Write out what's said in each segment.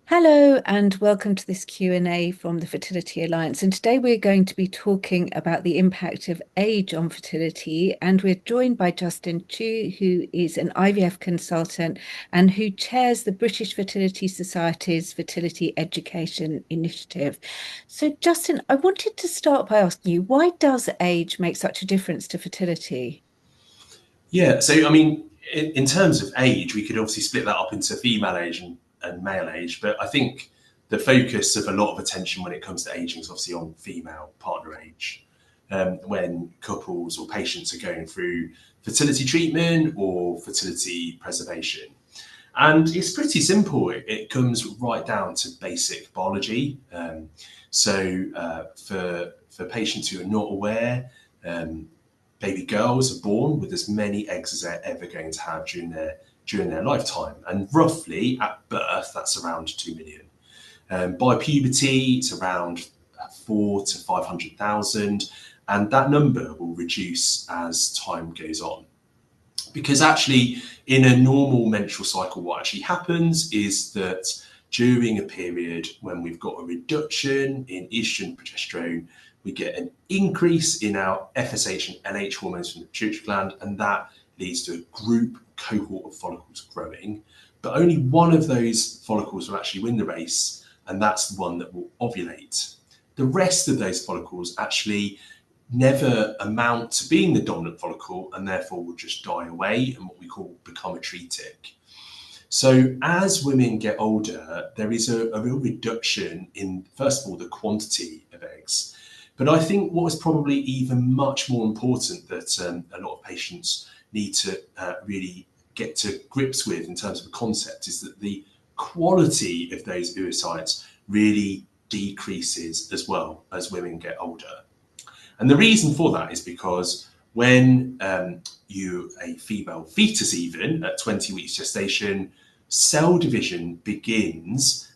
Hello and welcome to this Q&A from the Fertility Alliance. And today we're going to be talking about the impact of age on fertility. And we're joined by Justin Chu, who is an IVF consultant and who chairs the British Fertility Society's Fertility Education Initiative. So Justin, I wanted to start by asking you, why does age make such a difference to fertility? Yeah, so I mean, in terms of age, we could obviously split that up into female age and male age, but I think the focus of a lot of attention when it comes to aging is obviously on female partner age. When couples or patients are going through fertility treatment or fertility preservation. And it's pretty simple. It comes right down to basic biology. For patients who are not aware, um, baby girls are born with as many eggs as they're ever going to have during their lifetime, and roughly at birth that's around 2 million. By puberty, it's around 4 to 500,000, and that number will reduce as time goes on. Because actually, in a normal menstrual cycle, what actually happens is that during a period when we've got a reduction in estrogen and progesterone, we get an increase in our FSH and LH hormones from the pituitary gland, and that leads to a group cohort of follicles growing. But only one of those follicles will actually win the race, and that's the one that will ovulate. The rest of those follicles actually never amount to being the dominant follicle and therefore will just die away and what we call become atretic. So as women get older, there is a real reduction in, first of all, the quantity of eggs. But I think what is probably even much more important that a lot of patients need to really get to grips with in terms of a concept is that the quality of those oocytes really decreases as well as women get older. And the reason for that is because when you, a female fetus even, at 20 weeks gestation, cell division begins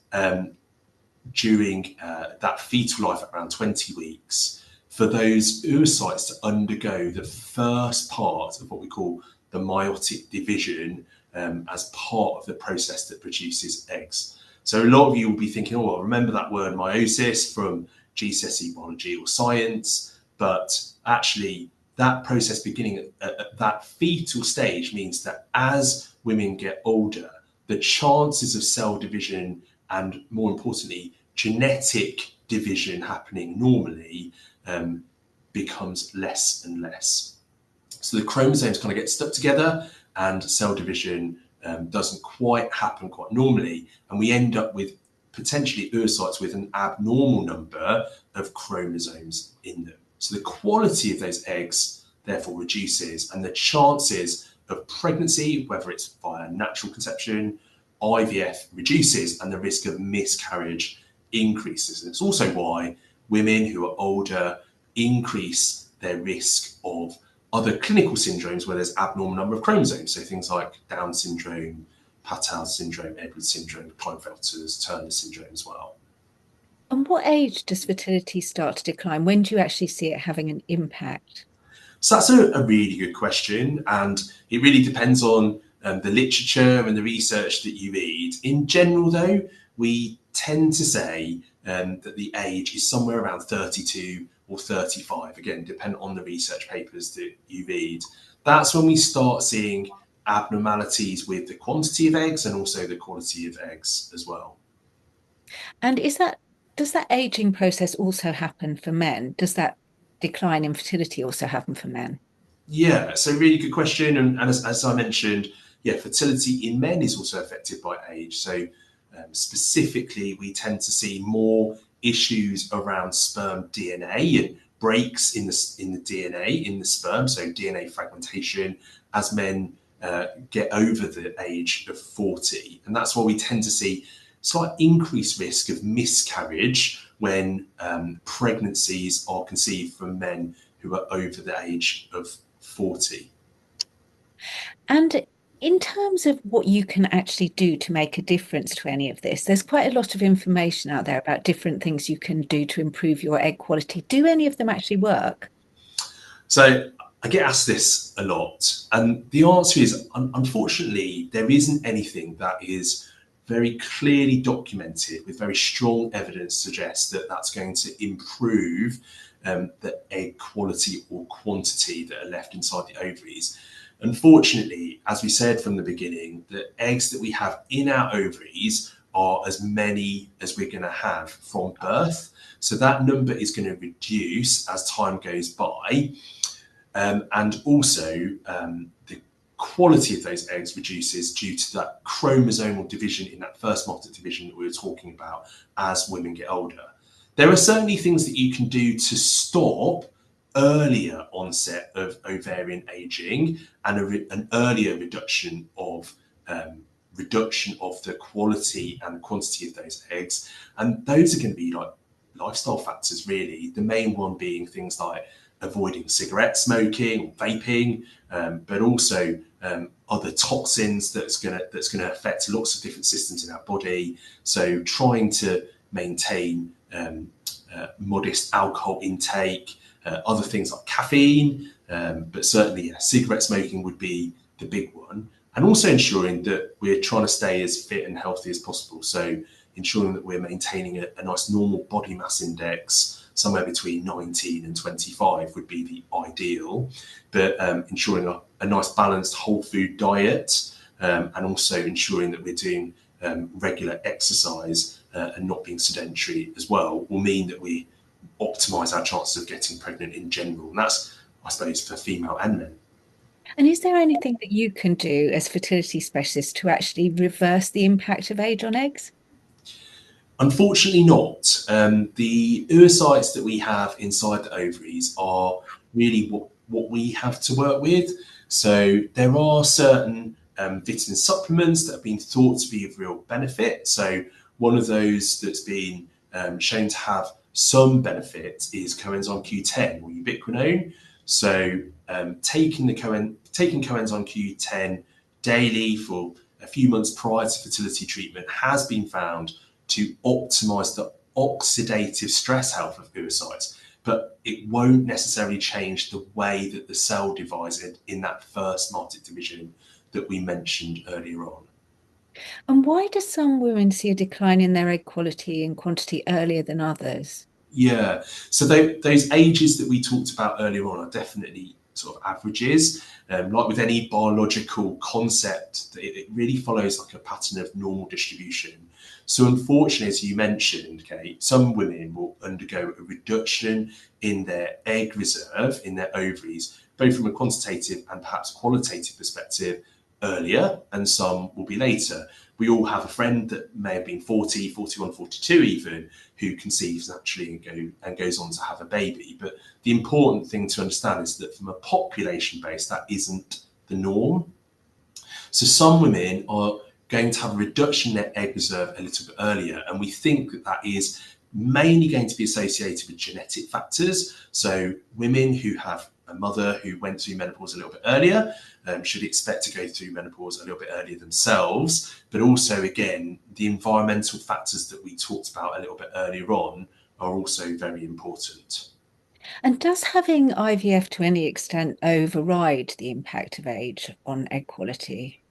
during that fetal life at around 20 weeks for those oocytes to undergo the first part of what we call the meiotic division as part of the process that produces eggs. So a lot of you will be thinking, oh, I remember that word meiosis from GCSE biology or science. But actually, that process beginning at that fetal stage means that as women get older, the chances of cell division and, more importantly, genetic division happening normally becomes less and less. So the chromosomes kind of get stuck together and cell division doesn't quite happen quite normally. And we end up with potentially oocytes with an abnormal number of chromosomes in them. So the quality of those eggs therefore reduces, and the chances of pregnancy, whether it's via natural conception, IVF, reduces, and the risk of miscarriage increases. And it's also why women who are older increase their risk of other clinical syndromes where there's abnormal number of chromosomes. So things like Down syndrome, Patau syndrome, Edwards syndrome, Klinefelter's, Turner syndrome as well. And what age does fertility start to decline? When do you actually see it having an impact? So that's a really good question, and it really depends on the literature and the research that you read. In general, though, we tend to say that the age is somewhere around 32 or 35, again, depending on the research papers that you read. That's when we start seeing abnormalities with the quantity of eggs and also the quality of eggs as well. And does that aging process also happen for men? Does that decline in fertility also happen for men? Yeah, so really good question. And as I mentioned, yeah, fertility in men is also affected by age. So specifically, we tend to see more issues around sperm DNA and breaks in the DNA in the sperm, so DNA fragmentation as men get over the age of 40. And that's why we tend to see slight increased risk of miscarriage when pregnancies are conceived from men who are over the age of 40. And in terms of what you can actually do to make a difference to any of this, there's quite a lot of information out there about different things you can do to improve your egg quality. Do any of them actually work? So I get asked this a lot, and the answer is unfortunately, there isn't anything that is very clearly documented with very strong evidence suggests that that's going to improve the egg quality or quantity that are left inside the ovaries. Unfortunately, as we said from the beginning, the eggs that we have in our ovaries are as many as we're going to have from birth. So that number is going to reduce as time goes by. And also, the quality of those eggs reduces due to that chromosomal division in that first multic division that we were talking about as women get older. There are certainly things that you can do to stop earlier onset of ovarian aging and an earlier reduction of the quality and quantity of those eggs. And those are going to be like lifestyle factors, really. The main one being things like avoiding cigarette smoking or vaping, but also other toxins that's going to affect lots of different systems in our body. So trying to maintain modest alcohol intake, other things like caffeine, but certainly cigarette smoking would be the big one. And also ensuring that we're trying to stay as fit and healthy as possible. So ensuring that we're maintaining a nice normal body mass index, somewhere between 19 and 25 would be the ideal. But ensuring a nice balanced whole food diet, and also ensuring that we're doing regular exercise and not being sedentary as well, will mean that we optimize our chances of getting pregnant in general. And that's, I suppose, for female and men. And is there anything that you can do as fertility specialists to actually reverse the impact of age on eggs? Unfortunately not. The oocytes that we have inside the ovaries are really what we have to work with. So there are certain vitamin supplements that have been thought to be of real benefit. So one of those that's been shown to have some benefit is coenzyme Q10 or ubiquinone. So taking coenzyme Q10 daily for a few months prior to fertility treatment has been found to optimize the oxidative stress health of oocytes, but it won't necessarily change the way that the cell divides in that first multic division that we mentioned earlier on. And why do some women see a decline in their egg quality and quantity earlier than others? Yeah, so those ages that we talked about earlier on are definitely sort of averages. Like with any biological concept, it really follows like a pattern of normal distribution. So unfortunately, as you mentioned, Kate, some women will undergo a reduction in their egg reserve in their ovaries, both from a quantitative and perhaps qualitative perspective earlier, and some will be later. We all have a friend that may have been 40, 41, 42 even, who conceives naturally and goes on to have a baby. But the important thing to understand is that from a population base, that isn't the norm. So some women are going to have a reduction in their egg reserve a little bit earlier, and we think that that is mainly going to be associated with genetic factors. So women who have a mother who went through menopause a little bit earlier should expect to go through menopause a little bit earlier themselves. But also, again, the environmental factors that we talked about a little bit earlier on are also very important. And does having IVF to any extent override the impact of age on egg quality?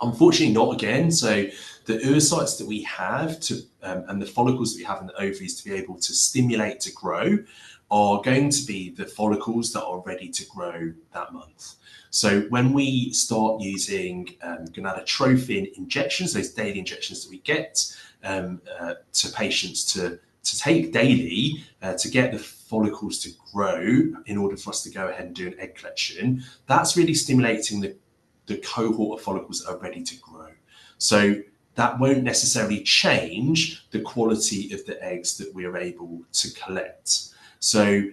Unfortunately, not again. So the oocytes that we have and the follicles that we have in the ovaries to be able to stimulate to grow are going to be the follicles that are ready to grow that month. So when we start using gonadotrophin injections, those daily injections that we get to patients to take daily to get the follicles to grow in order for us to go ahead and do an egg collection, that's really stimulating the cohort of follicles that are ready to grow. So that won't necessarily change the quality of the eggs that we're able to collect. So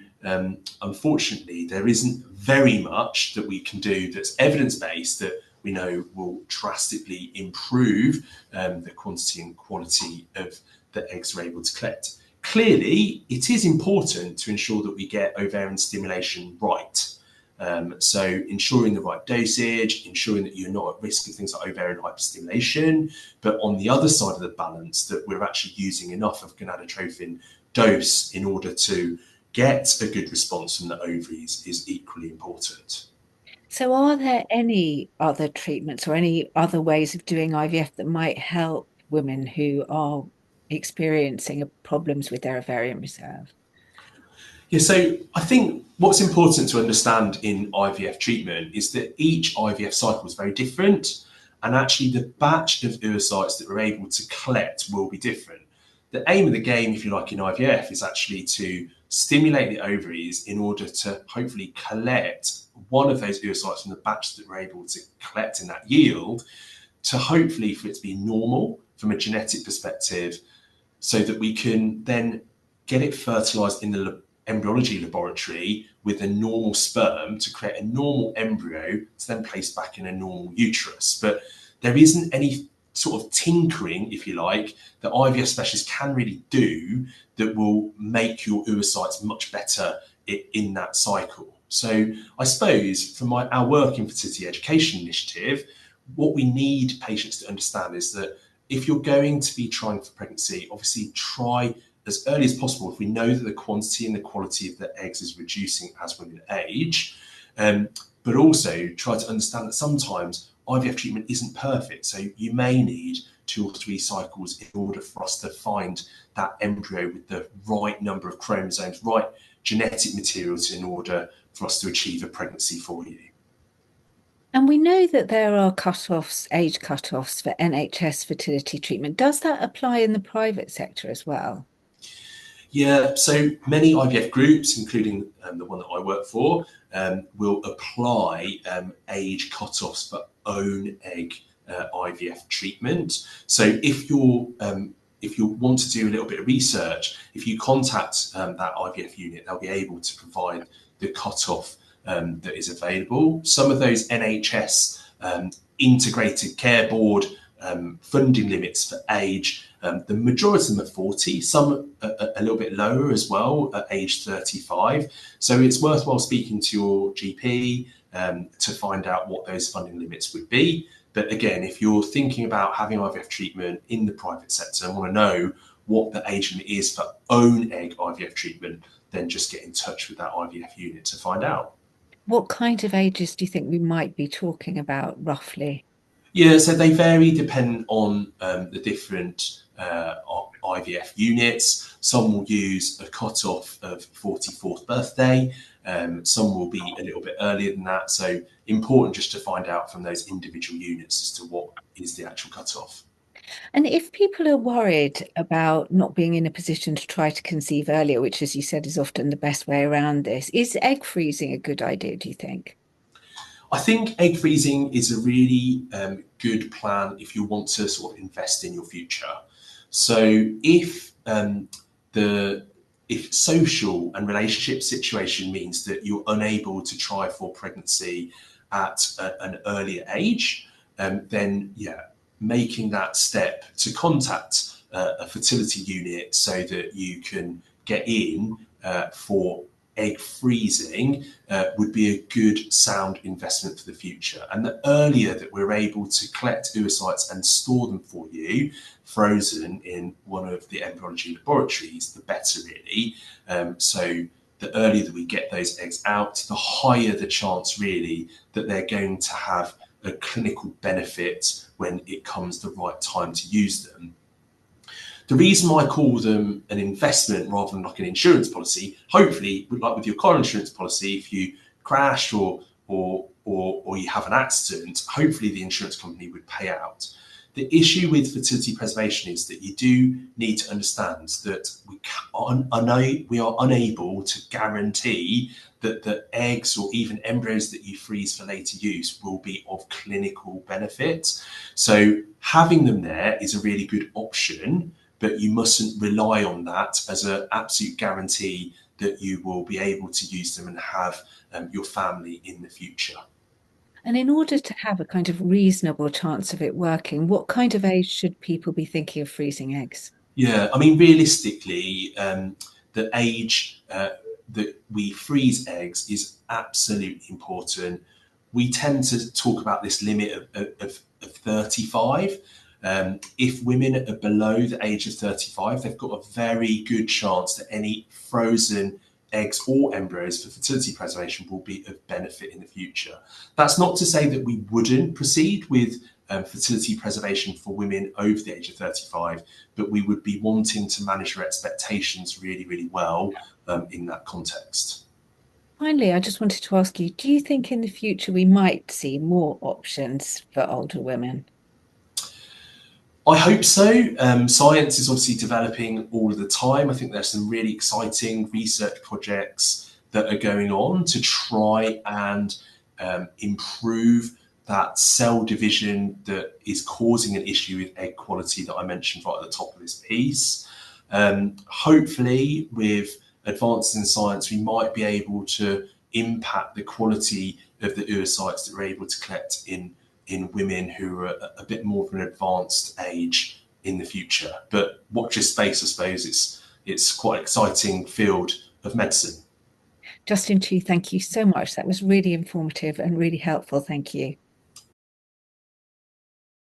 unfortunately, there isn't very much that we can do that's evidence-based that we know will drastically improve the quantity and quality of the eggs we're able to collect. Clearly, it is important to ensure that we get ovarian stimulation right. So ensuring the right dosage, ensuring that you're not at risk of things like ovarian hyperstimulation, but on the other side of the balance, that we're actually using enough of gonadotrophin dose in order to get a good response from the ovaries is equally important. So, are there any other treatments or any other ways of doing IVF that might help women who are experiencing problems with their ovarian reserve? Yeah, so I think what's important to understand in IVF treatment is that each IVF cycle is very different, and actually the batch of oocytes that we're able to collect will be different. The aim of the game, if you like, in IVF is actually to stimulate the ovaries in order to hopefully collect one of those oocytes from the batch that we're able to collect in that yield, to hopefully for it to be normal from a genetic perspective, so that we can then get it fertilized in the embryology laboratory with a normal sperm to create a normal embryo to then place back in a normal uterus. But there isn't any sort of tinkering, if you like, that IVF specialists can really do that will make your oocytes much better in that cycle. So I suppose from our work in fertility education initiative, what we need patients to understand is that if you're going to be trying for pregnancy, obviously try as early as possible if we know that the quantity and the quality of the eggs is reducing as women age. But also try to understand that sometimes IVF treatment isn't perfect. So you may need 2 or 3 cycles in order for us to find that embryo with the right number of chromosomes, right genetic materials in order for us to achieve a pregnancy for you. And we know that there are cut-offs, age cut-offs for NHS fertility treatment. Does that apply in the private sector as well? Yeah, so many IVF groups, including the one that I work for, will apply age cut-offs for own egg IVF treatment. So if you want to do a little bit of research, if you contact that IVF unit, they'll be able to provide the cut-off that is available. Some of those NHS integrated care board funding limits for age, the majority of them are 40, some a little bit lower as well at age 35. So it's worthwhile speaking to your GP to find out what those funding limits would be. But again, if you're thinking about having IVF treatment in the private sector and want to know what the age limit is for own egg IVF treatment, then just get in touch with that IVF unit to find out. What kind of ages do you think we might be talking about roughly? Yeah, so they vary depending on the different IVF units. Some will use a cut-off of 44th birthday. Some will be a little bit earlier than that. So important just to find out from those individual units as to what is the actual cut-off. And if people are worried about not being in a position to try to conceive earlier, which, as you said, is often the best way around this, is egg freezing a good idea, do you think? I think egg freezing is a really good plan if you want to sort of invest in your future. So the if social and relationship situation means that you're unable to try for pregnancy at an earlier age, then yeah, making that step to contact a fertility unit so that you can get in for egg freezing would be a good sound investment for the future. And the earlier that we're able to collect oocytes and store them for you frozen in one of the embryology laboratories, the better really. So the earlier that we get those eggs out, the higher the chance really that they're going to have a clinical benefit when it comes the right time to use them. The reason why I call them an investment rather than like an insurance policy, hopefully, like with your car insurance policy, if you crash or you have an accident, hopefully the insurance company would pay out. The issue with fertility preservation is that you do need to understand that we are unable to guarantee that the eggs or even embryos that you freeze for later use will be of clinical benefit. So having them there is a really good option, but you mustn't rely on that as an absolute guarantee that you will be able to use them and have your family in the future. And in order to have a kind of reasonable chance of it working, what kind of age should people be thinking of freezing eggs? Yeah, I mean, realistically, the age that we freeze eggs is absolutely important. We tend to talk about this limit of 35. If women are below the age of 35, they've got a very good chance that any frozen eggs or embryos for fertility preservation will be of benefit in the future. That's not to say that we wouldn't proceed with fertility preservation for women over the age of 35, but we would be wanting to manage your expectations really, really well in that context. Finally, I just wanted to ask you, do you think in the future we might see more options for older women? I hope so. Science is obviously developing all of the time. I think there's some really exciting research projects that are going on to try and improve that cell division that is causing an issue with egg quality that I mentioned right at the top of this piece. Hopefully, with advances in science, we might be able to impact the quality of the oocytes that we're able to collect in women who are a bit more of an advanced age in the future. But watch this space, I suppose. It's quite an exciting field of medicine. Justin Chu, thank you so much. That was really informative and really helpful. Thank you.